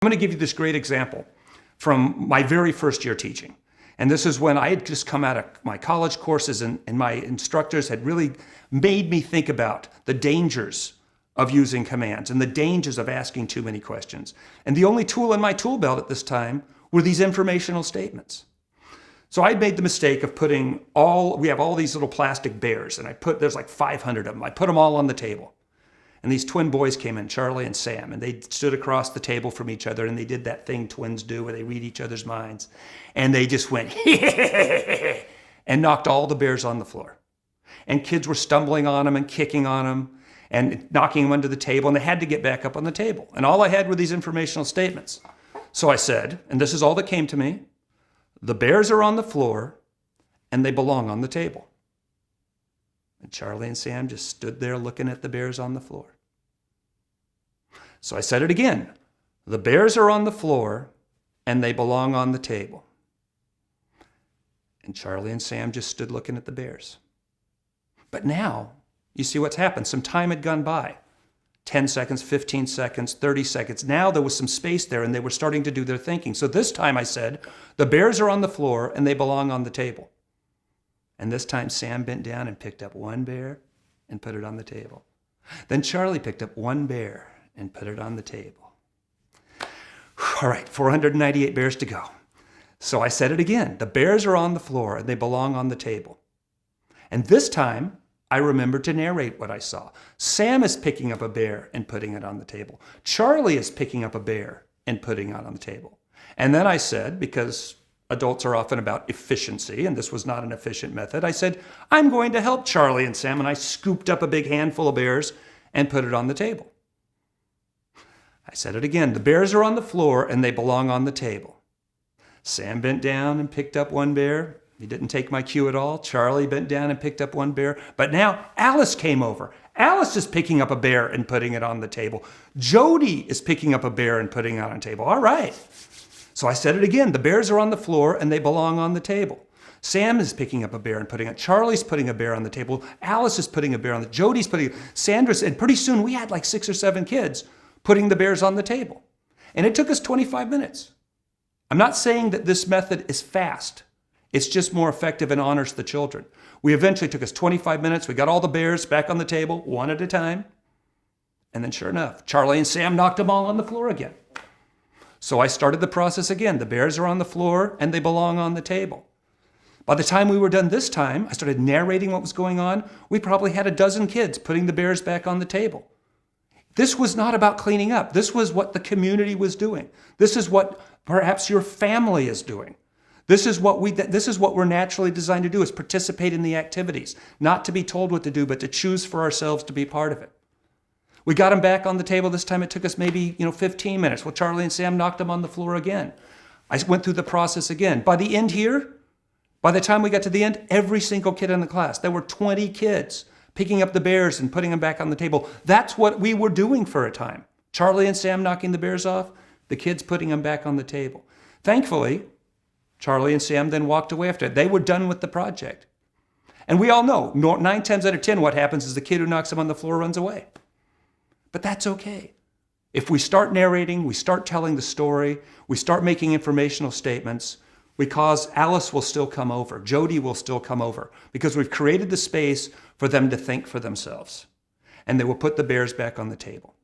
I'm going to give you this great example from my very first year teaching. And this is when I had just come out of my college courses and my instructors had really made me think about the dangers of using commands and the dangers of asking too many questions. And the only tool in my tool belt at this time were these informational statements. So I made the mistake of putting we have all these little plastic bears, and there's like 500 of them. I put them all on the table. And these twin boys came in, Charlie and Sam, and they stood across the table from each other, and they did that thing twins do where they read each other's minds. And they just went, and knocked all the bears on the floor. And kids were stumbling on them and kicking on them and knocking them under the table, and they had to get back up on the table. And all I had were these informational statements. So I said, and this is all that came to me, the bears are on the floor, and they belong on the table. And Charlie and Sam just stood there looking at the bears on the floor. So I said it again. The bears are on the floor and they belong on the table. And Charlie and Sam just stood looking at the bears. But now, you see what's happened. Some time had gone by. 10 seconds, 15 seconds, 30 seconds. Now there was some space there and they were starting to do their thinking. So this time I said, the bears are on the floor and they belong on the table. And this time Sam bent down and picked up one bear and put it on the table. Then Charlie picked up one bear and put it on the table. All right, 498 bears to go. So I said it again. The bears are on the floor and they belong on the table. And this time I remembered to narrate what I saw. Sam is picking up a bear and putting it on the table. Charlie is picking up a bear and putting it on the table. And then I said, because adults are often about efficiency, and this was not an efficient method, I said, I'm going to help Charlie and Sam, and I scooped up a big handful of bears and put it on the table. I said it again, the bears are on the floor and they belong on the table. Sam bent down and picked up one bear. He didn't take my cue at all. Charlie bent down and picked up one bear. But now Alice came over. Alice is picking up a bear and putting it on the table. Jody is picking up a bear and putting it on a table. All right. So I said it again. The bears are on the floor and they belong on the table. Sam is picking up a bear and putting it. Charlie's putting a bear on the table. Alice is putting a bear on the Jody's putting Sandra's, and pretty soon we had like 6 or 7 kids putting the bears on the table. And it took us 25 minutes. I'm not saying that this method is fast. It's just more effective and honors the children. We eventually took us 25 minutes. We got all the bears back on the table, one at a time. And then sure enough, Charlie and Sam knocked them all on the floor again. So I started the process again. The bears are on the floor and they belong on the table. By the time we were done this time, I started narrating what was going on. We probably had a dozen kids putting the bears back on the table. This was not about cleaning up. This was what the community was doing. This is what perhaps your family is doing. This is what we're naturally designed to do, is participate in the activities, not to be told what to do, but to choose for ourselves to be part of it. We got them back on the table. This time it took us maybe 15 minutes. Well, Charlie and Sam knocked them on the floor again. I went through the process again. By the end here, by the time we got to the end, every single kid in the class, there were 20 kids picking up the bears and putting them back on the table. That's what we were doing for a time. Charlie and Sam knocking the bears off, the kids putting them back on the table. Thankfully, Charlie and Sam then walked away after it. They were done with the project. And we all know, 9 times out of 10, what happens is the kid who knocks them on the floor runs away. But that's okay. If we start narrating, we start telling the story, we start making informational statements, Alice will still come over, Jody will still come over, because we've created the space for them to think for themselves. And they will put the bears back on the table.